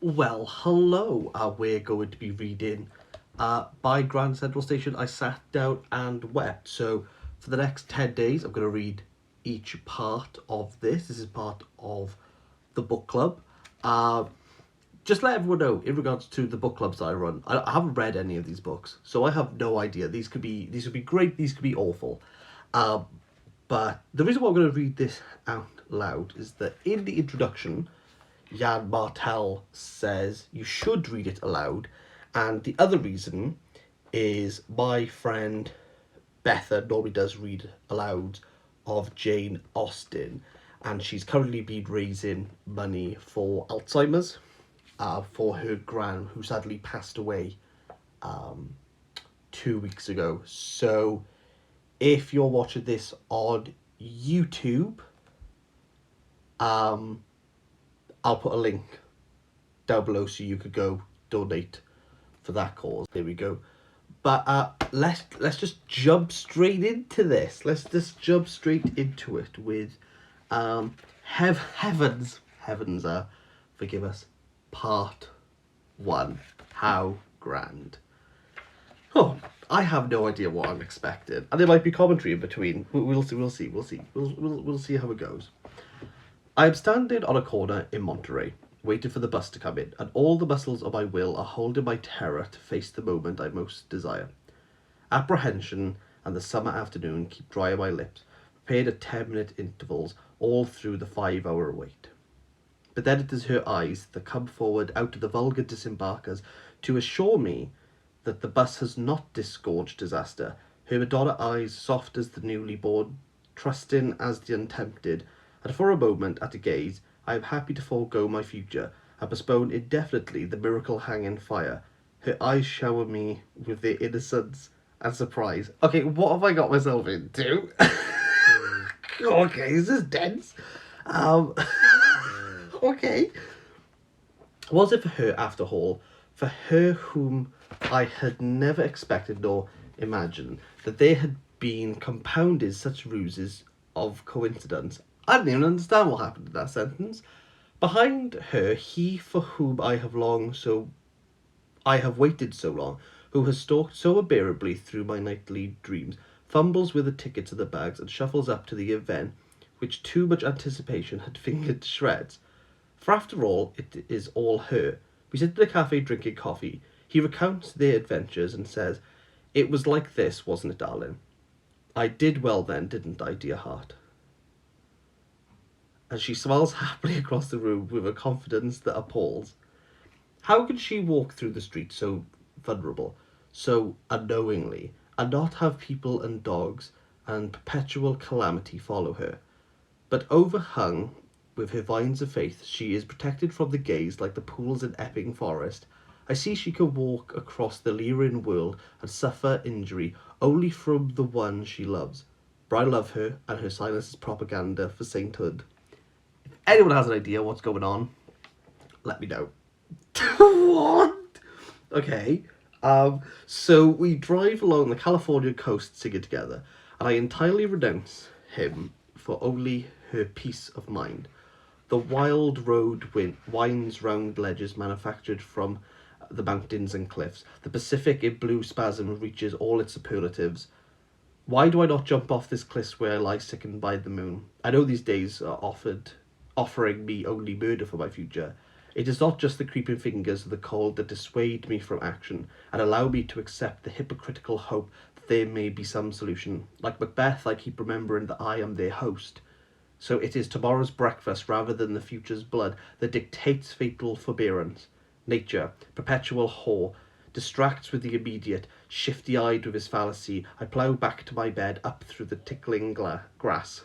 Well, hello. We're going to be reading by Grand Central Station. I sat down and wept. So, for the next 10 days, I'm going to read each part of this. This is part of the book club. Uh, just let everyone know in regards to the book clubs that I run. I haven't read any of these books, so I have no idea. These could be great. These could be awful. Um, but the reason why I'm going to read this out loud is that in the introduction, Jan Martel says you should read it aloud, and the other reason is my friend Bethan normally does read aloud of Jane Austen, and she's currently been raising money for Alzheimer's, for her gran who sadly passed away 2 weeks ago. So if you're watching this on YouTube, um, I'll put a link down below so you could go donate for that cause. There we go. But let's just jump straight into this. Let's just jump straight into it with heavens forgive us, part 1. How grand. Oh, I have no idea what I'm expecting, and there might be commentary in between. We'll see. We'll see how it goes. I am standing on a corner in Monterey, waiting for the bus to come in, and all the muscles of my will are holding my terror to face the moment I most desire. Apprehension and the summer afternoon keep dry on my lips, prepared at 10-minute intervals all through the 5-hour wait. But then it is her eyes that come forward out of the vulgar disembarkers to assure me that the bus has not disgorged disaster, her Madonna eyes soft as the newly born, trusting as the untempted, and for a moment, at a gaze, I am happy to forego my future, and postpone indefinitely the miracle hanging fire. Her eyes shower me with their innocence and surprise. Okay, what have I got myself into? Okay, this is dense. Okay. Was it for her, after all, for her whom I had never expected nor imagined, that there had been compounded such ruses of coincidence? I didn't even understand what happened in that sentence. Behind her, he for whom I have waited so long, who has stalked so unbearably through my nightly dreams, fumbles with the tickets in the bags and shuffles up to the event which too much anticipation had fingered to shreds. For after all, it is all her. We sit in a cafe drinking coffee. He recounts their adventures and says, "It was like this, wasn't it, darling? I did well then, didn't I, dear heart?" And she smiles happily across the room with a confidence that appalls. How can she walk through the street so vulnerable, so unknowingly, and not have people and dogs and perpetual calamity follow her? But overhung with her vines of faith, she is protected from the gaze like the pools in Epping Forest. I see she can walk across the leering world and suffer injury only from the one she loves. But I love her, and her silence is propaganda for sainthood. If anyone has an idea what's going on, let me know. What? Okay. So we drive along the California coast singing together, and I entirely renounce him for only her peace of mind. The wild road winds round ledges manufactured from the mountains and cliffs. The Pacific in blue spasm reaches all its superlatives. Why do I not jump off this cliff where I lie sickened by the moon? I know these days are offering me only murder for my future. It is not just the creeping fingers of the cold that dissuade me from action and allow me to accept the hypocritical hope that there may be some solution. Like Macbeth, I keep remembering that I am their host. So it is tomorrow's breakfast rather than the future's blood that dictates fatal forbearance. Nature, perpetual whore, distracts with the immediate, shifty-eyed with his fallacy. I plough back to my bed up through the tickling grass.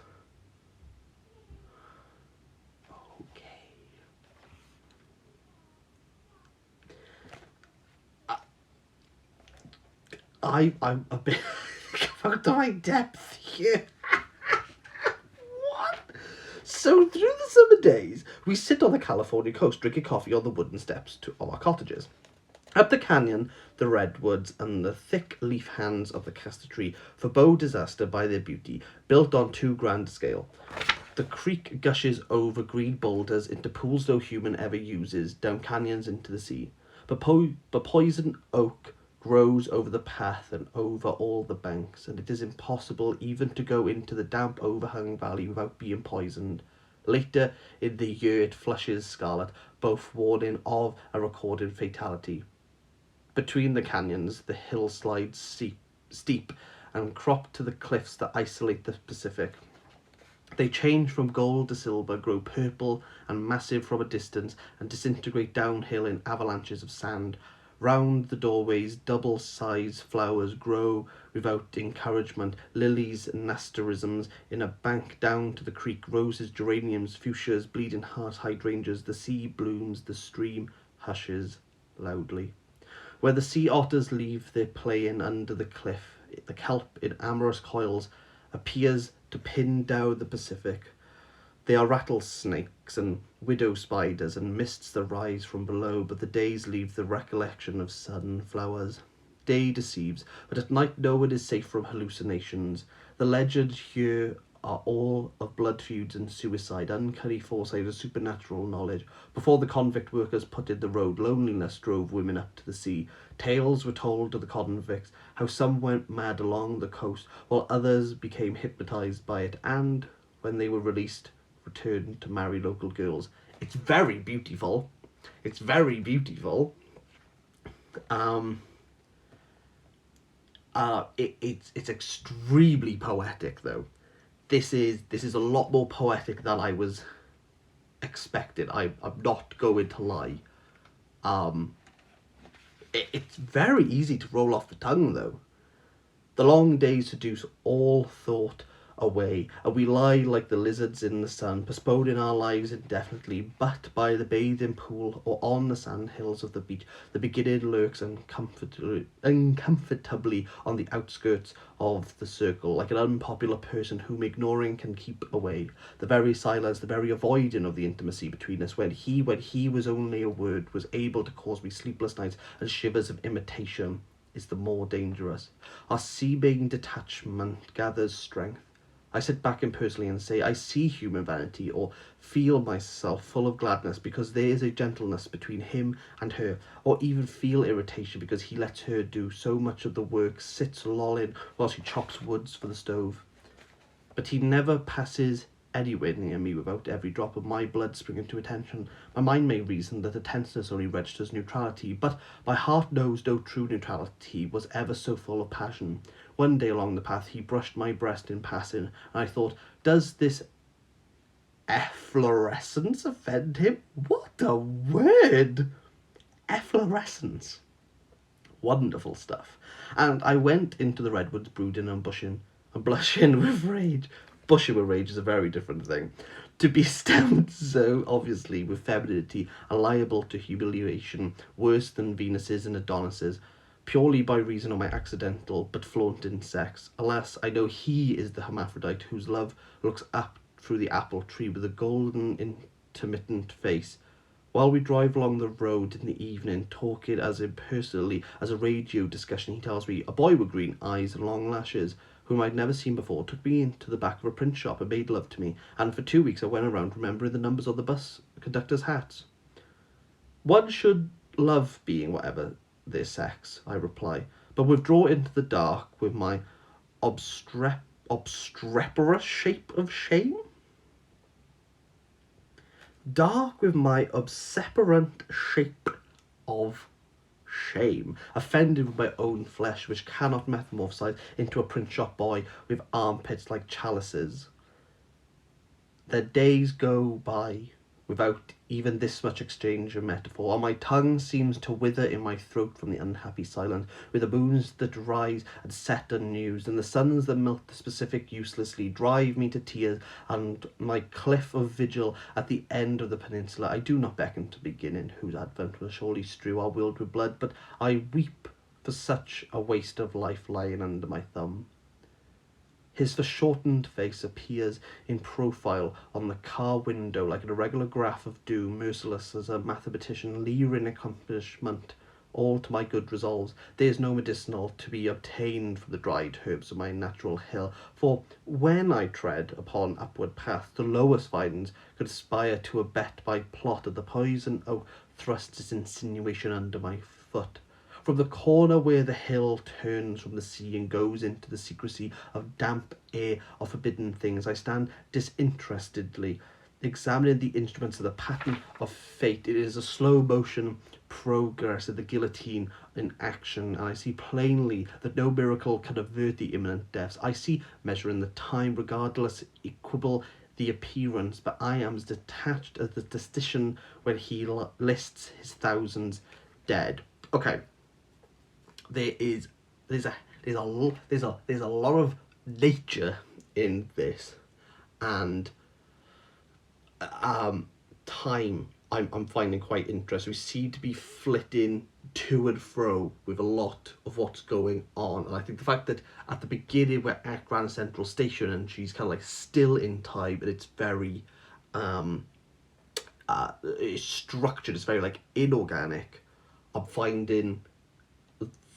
I'm a bit out of my depth here. What? So through the summer days, we sit on the California coast drinking coffee on the wooden steps of our cottages. Up the canyon, the redwoods and the thick leaf hands of the castor tree forebode disaster by their beauty, built on too grand a scale. The creek gushes over green boulders into pools no human ever uses, down canyons into the sea. But poison oak grows over the path and over all the banks, and it is impossible even to go into the damp overhung valley without being poisoned. Later in the year it flushes scarlet, both warning of a recorded fatality. Between the canyons, the hillsides steep and crop to the cliffs that isolate the Pacific. They change from gold to silver, grow purple and massive from a distance, and disintegrate downhill in avalanches of sand. Round the doorways, double-sized flowers grow without encouragement, lilies and nasturtiums in a bank down to the creek, roses, geraniums, fuchsias, bleeding heart hydrangeas. The sea blooms, the stream hushes loudly. Where the sea otters leave their playing under the cliff, the kelp in amorous coils appears to pin down the Pacific. They are rattlesnakes and widow spiders and mists that rise from below, but the days leave the recollection of sudden flowers. Day deceives, but at night no one is safe from hallucinations. The legends here are all of blood feuds and suicide, uncanny foresight and supernatural knowledge. Before the convict workers put in the road, loneliness drove women up to the sea. Tales were told to the convicts, how some went mad along the coast, while others became hypnotized by it, and, when they were released, returned to marry local girls. It's very beautiful. It's very beautiful. It's extremely poetic, though. This is a lot more poetic than I was expected. I'm not going to lie. It's very easy to roll off the tongue, though. The long days seduce all thought away, and we lie like the lizards in the sun, postponing our lives indefinitely. But by the bathing pool or on the sand hills of the beach, the beginning lurks uncomfortably on the outskirts of the circle, like an unpopular person whom ignoring can keep away. The very silence, the very avoiding of the intimacy between us, when he was only a word, was able to cause me sleepless nights and shivers of imitation, is the more dangerous. Our seeming detachment gathers strength. I sit back impersonally and say, I see human vanity, or feel myself full of gladness because there is a gentleness between him and her, or even feel irritation because he lets her do so much of the work, sits lolling while she chops woods for the stove. But he never passes anywhere near me without every drop of my blood springing to attention. My mind may reason that the tenseness only registers neutrality, but my heart knows no true neutrality was ever so full of passion. One day along the path he brushed my breast in passing, and I thought, does this efflorescence offend him? What a word! Efflorescence. Wonderful stuff. And I went into the redwoods brooding and blushing with rage. Bushing with rage is a very different thing. To be stamped so obviously with femininity and liable to humiliation, worse than Venuses and Adonises, purely by reason of my accidental but flaunting sex. Alas, I know he is the hermaphrodite whose love looks up through the apple tree with a golden intermittent face. While we drive along the road in the evening, talking as impersonally as a radio discussion, he tells me a boy with green eyes and long lashes, whom I'd never seen before, took me into the back of a print shop and made love to me, and for 2 weeks I went around remembering the numbers on the bus conductors' hats. One should love being whatever their sex, I reply, but withdraw into the dark with my obstreperous shape of shame? Dark with my obstreperant shape of shame, offended with my own flesh, which cannot metamorphosize into a print shop boy with armpits like chalices. The days go by without even this much exchange of metaphor, and my tongue seems to wither in my throat from the unhappy silence, with the moons that rise and set unused, and the suns that melt the specific uselessly, drive me to tears, and my cliff of vigil at the end of the peninsula. I do not beckon to beginning, whose advent will surely strew our world with blood, but I weep for such a waste of life lying under my thumb. His foreshortened face appears in profile on the car window like an irregular graph of doom, merciless as a mathematician leering accomplishment all to my good resolves. There is no medicinal to be obtained from the dried herbs of my natural hill. For when I tread upon upward path, the lowest vines conspire to abet my plot, and the poison oak thrusts its insinuation under my foot. From the corner where the hill turns from the sea and goes into the secrecy of damp air of forbidden things, I stand disinterestedly examining the instruments of the pattern of fate. It is a slow motion progress of the guillotine in action, and I see plainly that no miracle can avert the imminent deaths. I see, measuring the time, regardless, equable the appearance, but I am as detached as the statistician when he lists his thousands dead. Okay, there's a lot of nature in this, and time I'm finding quite interesting. We seem to be flitting to and fro with a lot of what's going on, and I think the fact that at the beginning we're at Grand Central Station and she's kind of like still in time, and it's very it's structured, it's very like inorganic. I'm finding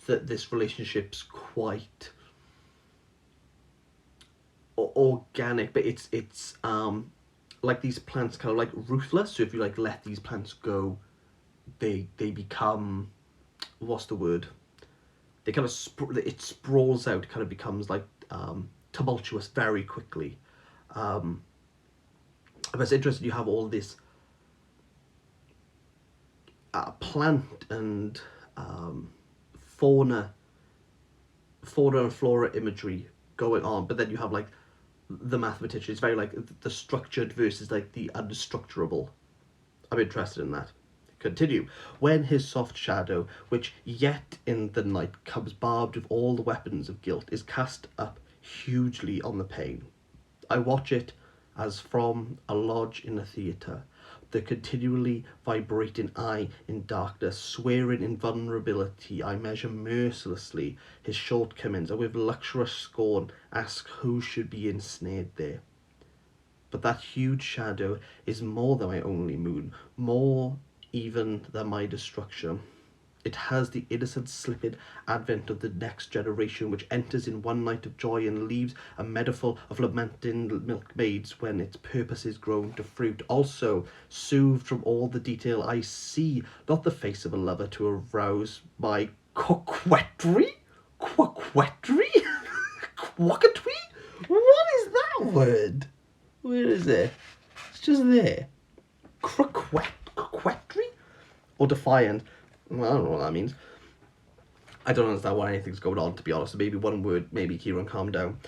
that this relationship's quite organic, but it's like these plants kind of like ruthless. So if you like let these plants go, they become, what's the word? They kind of it sprawls out. It kind of becomes like tumultuous very quickly. But it's interesting. You have all this plant and fauna and flora imagery going on, but then you have like the mathematician. It's very like the structured versus like the unstructurable. I'm interested in that. Continue. When his soft shadow, which yet in the night comes barbed with all the weapons of guilt, is cast up hugely on the pane, I watch it as from a lodge in a theatre, the continually vibrating eye in darkness, swearing in vulnerability. I measure mercilessly his shortcomings, and with luxurious scorn ask who should be ensnared there. But that huge shadow is more than my only moon, more even than my destruction. It has the innocent slipping advent of the next generation, which enters in one night of joy and leaves a meadowful of lamenting milkmaids when its purpose is grown to fruit. Also, soothed from all the detail, I see not the face of a lover to arouse my coquetry? Coquetry? Coquetry? What is that word? Where is it? It's just there. Coquetry? Or defiant? Well, I don't know what that means. I don't understand why anything's going on, to be honest. Maybe one word, maybe Kieran, calm down.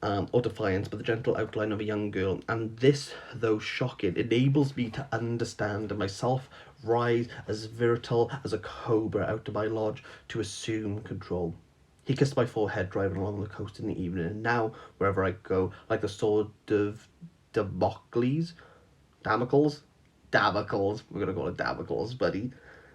Or defiance, but the gentle outline of a young girl. And this, though shocking, enables me to understand myself rise as virile as a cobra out of my lodge to assume control. He kissed my forehead driving along the coast in the evening, and now, wherever I go, like the sword of Damocles, we're gonna call it Damocles, buddy.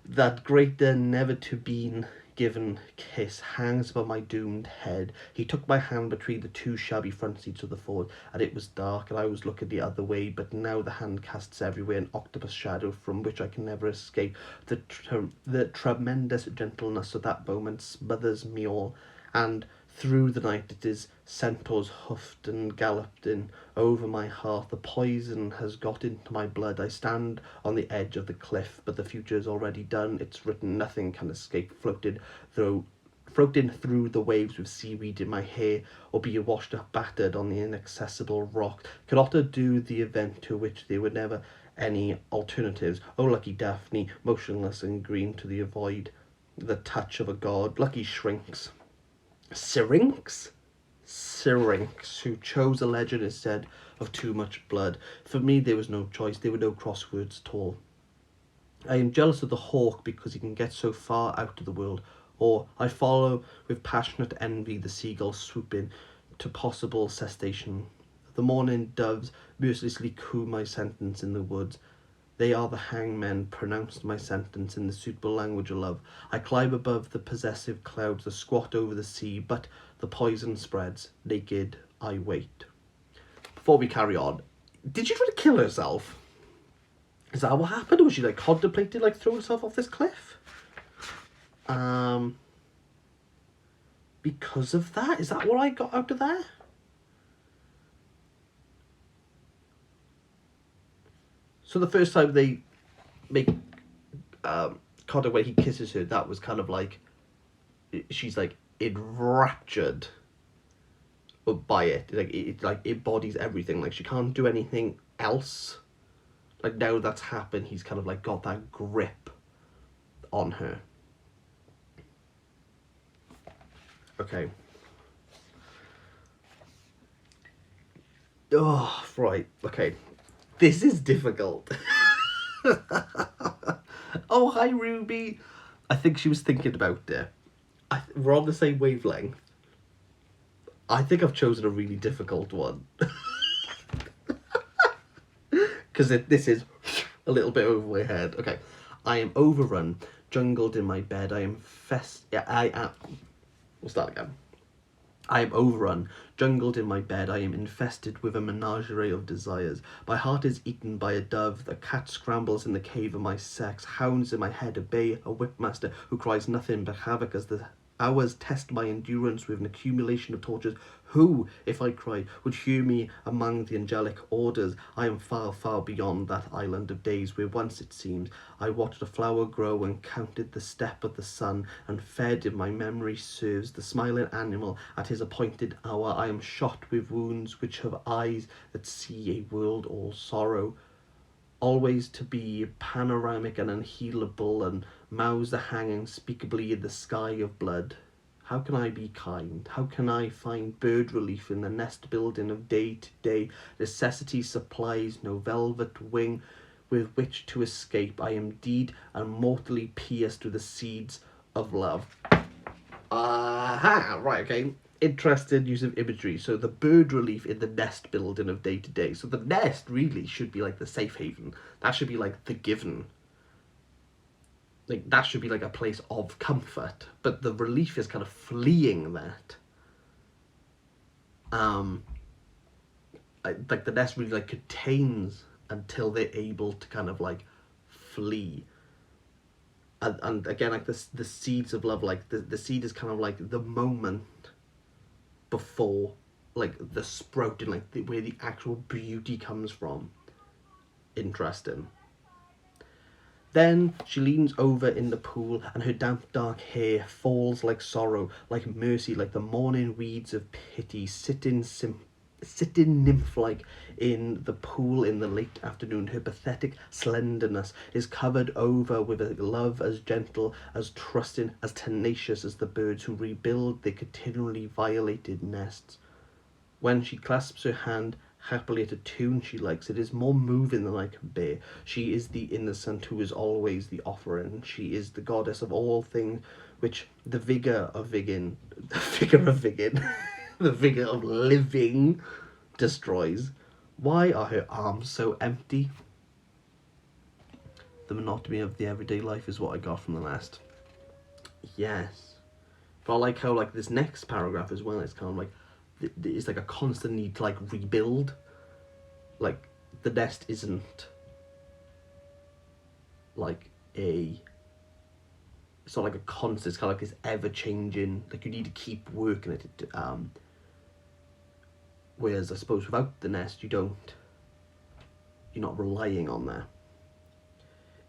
That great never to been given kiss hangs above my doomed head. He took my hand between the two shabby front seats of the Ford, and it was dark, and I was looking the other way, but now the hand casts everywhere an octopus shadow from which I can never escape. The tremendous gentleness of that moment smothers me all, and through the night it is centaurs hoofed and galloped in over my heart. The poison has got into my blood. I stand on the edge of the cliff, but the future is already done. It's written, nothing can escape, floating through the waves with seaweed in my hair, or be washed up battered on the inaccessible rock. Cannot undo the event to which there were never any alternatives. Oh, lucky Daphne, motionless and green to the void, the touch of a god. Lucky Syrinx, who chose a legend instead of too much blood. For me, there was no choice. There were no crosswords at all. I am jealous of the hawk because he can get so far out of the world, or I follow with passionate envy the seagull swooping to possible cessation. The morning doves mercilessly coo my sentence in the woods. They are the hangmen, pronounced my sentence in the suitable language of love. I climb above the possessive clouds, the squat over the sea, but the poison spreads. Naked, I wait. Before we carry on, did she try to kill herself? Is that what happened? Or was she like contemplating like throwing herself off this cliff? Um, because of that, is that what I got out of there? So the first time they make contact when he kisses her, that was kind of like she's like enraptured by it. Like it like embodies everything. Like she can't do anything else. Like now that's happened, he's kind of like got that grip on her. Okay. Oh, right. Okay. This is difficult. Oh, hi, Ruby. I think she was thinking about it. We're on the same wavelength. I think I've chosen a really difficult one. Because this is a little bit over my head. Okay. I am overrun, jungled in my bed. I am Yeah, I am. We'll start again. I am overrun, jungled in my bed. I am infested with a menagerie of desires. My heart is eaten by a dove. The cat scrambles in the cave of my sex. Hounds in my head obey a whipmaster who cries nothing but havoc as the hours test my endurance with an accumulation of tortures. Who, if I cried, would hear me among the angelic orders? I am far, far beyond that island of days where once, it seems, I watched a flower grow and counted the step of the sun, and fed, in my memory serves, the smiling animal at his appointed hour. I am shot with wounds which have eyes that see a world all sorrow, always to be panoramic and unhealable, and mouths that hang unspeakably in the sky of blood. How can I be kind? How can I find bird relief in the nest building of day to day? Necessity supplies no velvet wing with which to escape. I am deed and mortally pierced with the seeds of love. Aha! Right, okay. Interesting use of imagery. So the bird relief in the nest building of day to day. So the nest really should be like the safe haven. That should be like the given. Like that should be like a place of comfort. But the relief is kind of fleeing that. Um, like the nest really like contains until they're able to kind of like flee. And again, like the seeds of love, like the seed is kind of like the moment before like the sprouting, like where the actual beauty comes from. Interesting. Then she leans over in the pool, and her damp dark hair falls like sorrow, like mercy, like the morning weeds of pity, sitting nymph-like in the pool in the late afternoon. Her pathetic slenderness is covered over with a love as gentle, as trusting, as tenacious as the birds who rebuild their continually violated nests. When she clasps her hand happily at a tune she likes, it is more moving than I can bear. She is the innocent who is always the offering. She is the goddess of all things which the vigour of Viggin, the vigour of living destroys. Why are her arms so empty? The monotony of the everyday life is what I got from the last. Yes. But I like how like this next paragraph as well, it's kind of like it's like a constant need to like rebuild. Like the nest isn't like it's not like a constant, it's kind of like this ever changing, like you need to keep working at it. Whereas I suppose without the nest you're not relying on that.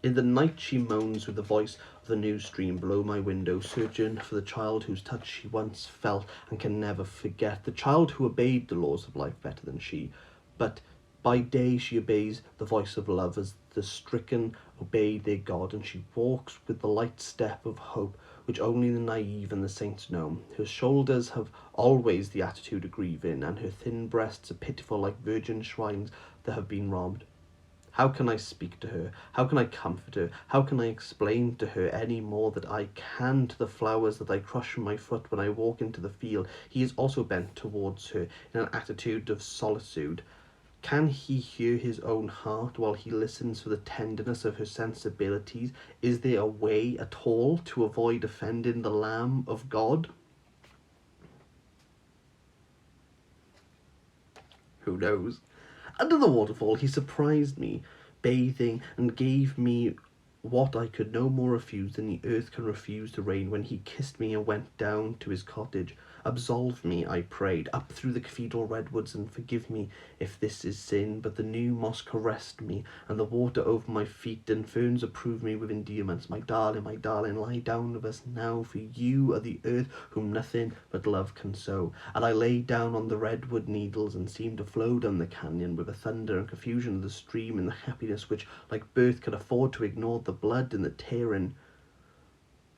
In the night she moans with the voice of the new stream below my window, searching for the child whose touch she once felt and can never forget, the child who obeyed the laws of life better than she. But by day she obeys the voice of love as the stricken obey their God, and she walks with the light step of hope which only the naive and the saints know. Her shoulders have always the attitude of grieving, and her thin breasts are pitiful like virgin shrines that have been robbed. How can I speak to her? How can I comfort her? How can I explain to her any more that I can to the flowers that I crush from my foot when I walk into the field? He is also bent towards her in an attitude of solitude. Can he hear his own heart while he listens for the tenderness of her sensibilities? Is there a way at all to avoid offending the Lamb of God? Who knows? Under the waterfall he surprised me, bathing, and gave me what I could no more refuse than the earth can refuse the rain, when he kissed me and went down to his cottage. Absolve me, I prayed, up through the cathedral redwoods, and forgive me if this is sin. But the new moss caressed me, and the water over my feet, and ferns approved me with endearments. My darling, lie down with us now, for you are the earth whom nothing but love can sow. And I lay down on the redwood needles, and seemed to flow down the canyon with the thunder and confusion of the stream, in the happiness which, like birth, can afford to ignore the blood and the tearing.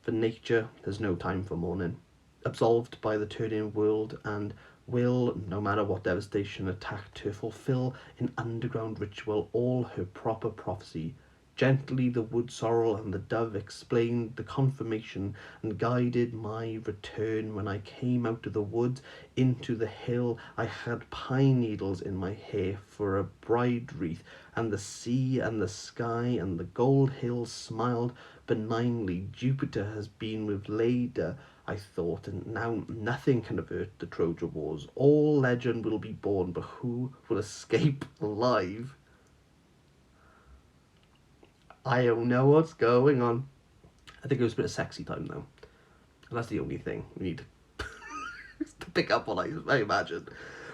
For nature has no time for mourning, absolved by the turning world, and will, no matter what devastation attack, to fulfill in underground ritual all her proper prophecy. Gently the wood sorrel and the dove explained the confirmation, and guided my return. When I came out of the woods into the hill, I had pine needles in my hair for a bride wreath, and the sea and the sky and the gold hills smiled benignly. Jupiter has been with Leda, I thought, and now nothing can avert the Trojan wars. All legend will be born, but who will escape alive? I don't know what's going on. I think it was a bit of sexy time though. And that's the only thing we need to pick up on, I imagine.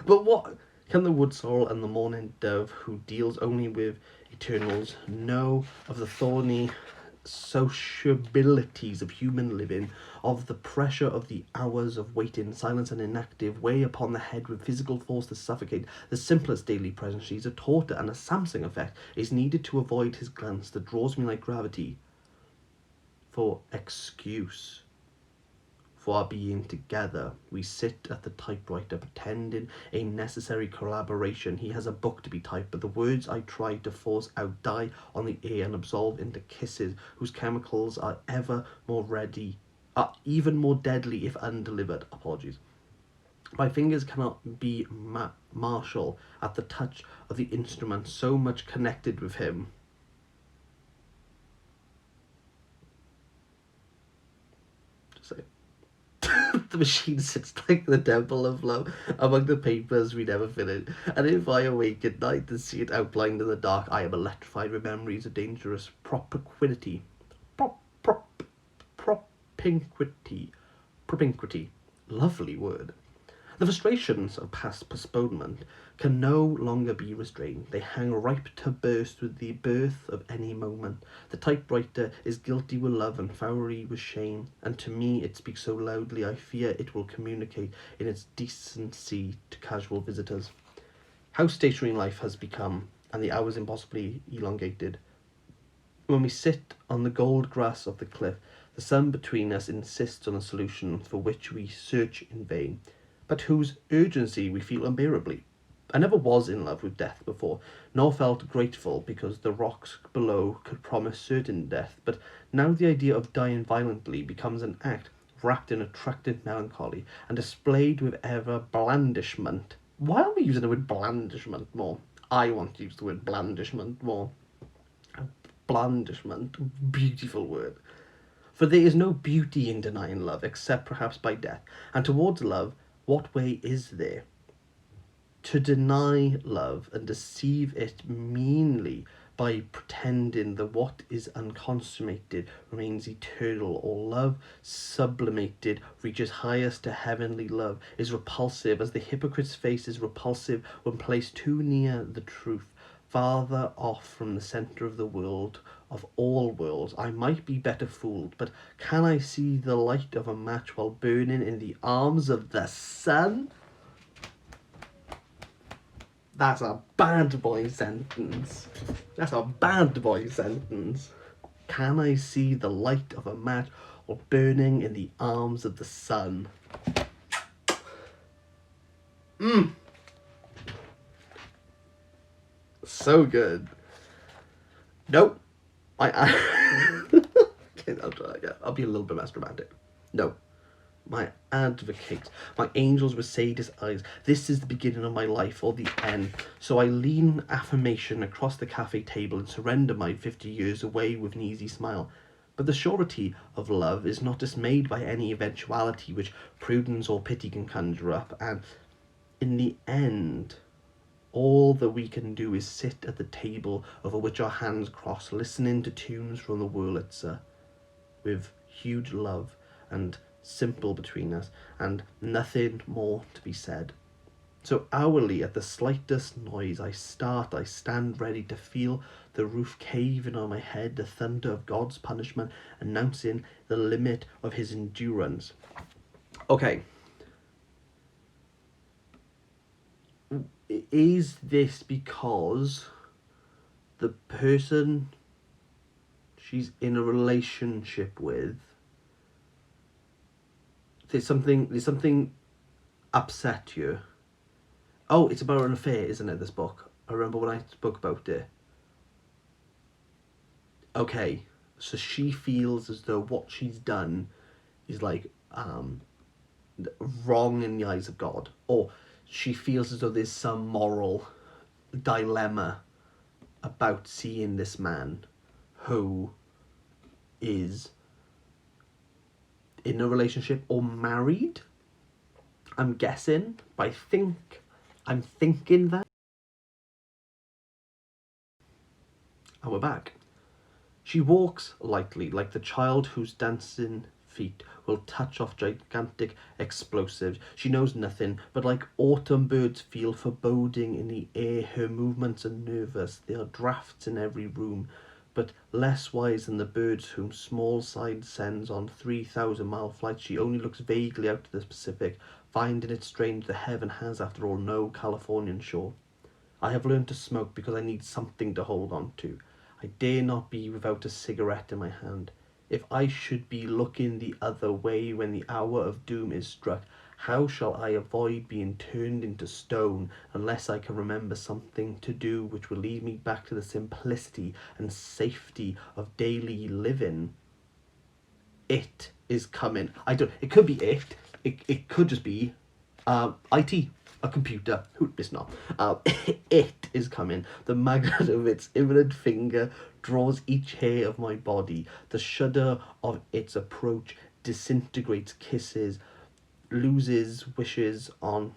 But what can the wood sorrel and the morning dove, who deals only with eternals, know of the thorny sociabilities of human living, of the pressure of the hours of waiting, silence and inactive, weigh upon the head with physical force to suffocate the simplest daily pleasantries? A torture and a Samsung effect is needed to avoid his glance that draws me like gravity for excuse. For our being together, we sit at the typewriter, pretending a necessary collaboration. He has a book to be typed, but the words I try to force out die on the air and absolve into kisses whose chemicals are even more deadly if undelivered. Apologies. My fingers cannot be martial at the touch of the instrument, so much connected with him. Just say. The machine sits like the temple of love among the papers we never finish, and if I awake at night and see it outlined in the dark, I am electrified with memories of dangerous propinquity. Propinquity. Lovely word. The frustrations of past postponement can no longer be restrained. They hang ripe to burst with the birth of any moment. The typewriter is guilty with love and foulery with shame, and to me it speaks so loudly I fear it will communicate in its decency to casual visitors. How stationary life has become, and the hours impossibly elongated. When we sit on the gold grass of the cliff, the sun between us insists on a solution for which we search in vain, but whose urgency we feel unbearably. I never was in love with death before, nor felt grateful because the rocks below could promise certain death, but now the idea of dying violently becomes an act wrapped in attractive melancholy and displayed with ever blandishment. Why are we using the word blandishment more? I want to use the word blandishment more. Blandishment, beautiful word. For there is no beauty in denying love, except perhaps by death. And towards love, what way is there? To deny love and deceive it meanly by pretending that what is unconsummated remains eternal, or love sublimated reaches highest to heavenly love, is repulsive, as the hypocrite's face is repulsive when placed too near the truth, farther off from the centre of the world, of all worlds. I might be better fooled, but can I see the light of a match while burning in the arms of the sun? That's a bad boy sentence. That's a bad boy sentence. Can I see the light of a match while burning in the arms of the sun? So good. Nope. Okay, I'll try again. I'll be a little bit less dramatic. No. My advocate, my angels with sadist eyes. This is the beginning of my life, or the end. So I lean affirmation across the cafe table and surrender my 50 years away with an easy smile. But the surety of love is not dismayed by any eventuality which prudence or pity can conjure up, and in the end, All that we can do is sit at the table over which our hands cross, listening to tunes from the Wurlitzer, with huge love and simple between us, and nothing more to be said. So hourly, at the slightest noise, I stand ready to feel the roof cave in on my head, the thunder of God's punishment announcing the limit of his endurance. Okay. Is this because the person she's in a relationship with, there's something upset you? Oh, it's about an affair, isn't it, this book? I remember when I spoke about it. Okay, so she feels as though what she's done is like wrong in the eyes of God, or she feels as though there's some moral dilemma about seeing this man who is in a relationship or married. I'm guessing, but I'm thinking that. And we're back. She walks lightly, like the child whose dancing feet will touch off gigantic explosives. She knows nothing, but like autumn birds feel foreboding in the air. Her movements are nervous. There are drafts in every room, but less wise than the birds whom small side sends on 3,000-mile flights. She only looks vaguely out to the Pacific, finding it strange that heaven has, after all, no Californian shore. I have learned to smoke because I need something to hold on to. I dare not be without a cigarette in my hand. If I should be looking the other way when the hour of doom is struck, how shall I avoid being turned into stone unless I can remember something to do which will lead me back to the simplicity and safety of daily living? It is coming. It could be it could just be IT, a computer. It's not. It is coming. The magnet of its imminent finger draws each hair of my body. The shudder of its approach disintegrates kisses, loses wishes on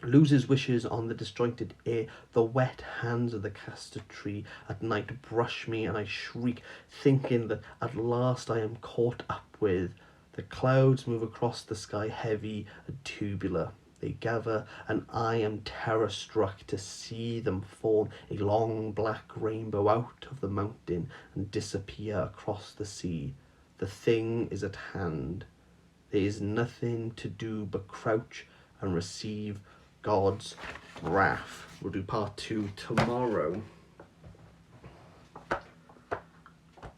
the disjointed air. The wet hands of the castor tree at night brush me, and I shriek, thinking that at last I am caught up with. The clouds move across the sky, heavy and tubular. They gather, and I am terror-struck to see them form a long black rainbow out of the mountain and disappear across the sea. The thing is at hand. There is nothing to do but crouch and receive God's wrath. We'll do part 2 tomorrow.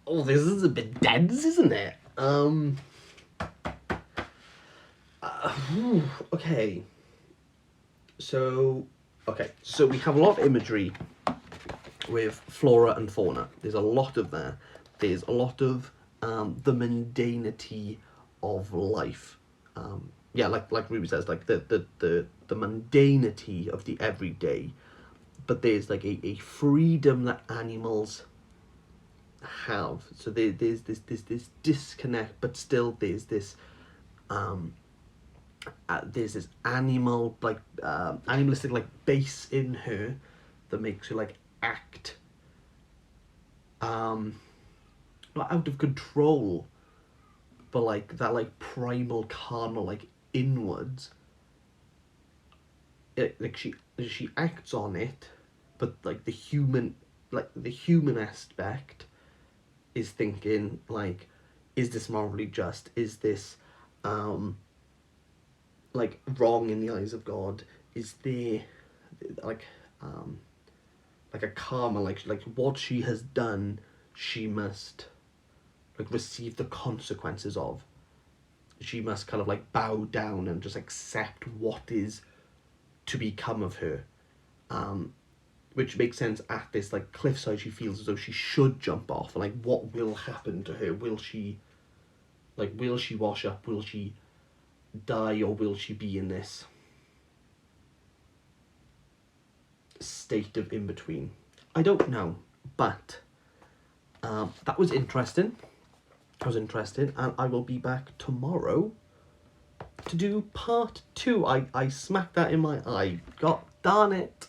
Oh, this is a bit dense, isn't it? Okay. So we have a lot of imagery with flora and fauna. There's a lot of that. There's a lot of the mundanity of life. Like Ruby says, like the mundanity of the everyday. But there's like a freedom that animals have. So there's this disconnect, but still there's this animalistic like base in her that makes her like act not out of control, but like that like primal carnal like inwards. Like she acts on it, but like the human aspect is thinking like, is this morally just? Is this like wrong in the eyes of God? Is there like a karma, like what she has done, she must like receive the consequences of. She must kind of like bow down and just accept what is to become of her, which makes sense. At this like cliffside, she feels as though she should jump off, and like what will happen to her? Will she wash up? Will she die, or will she be in this state of in between? I don't know, but that was interesting. And I will be back tomorrow to do part 2. I smacked that in my eye. God darn it.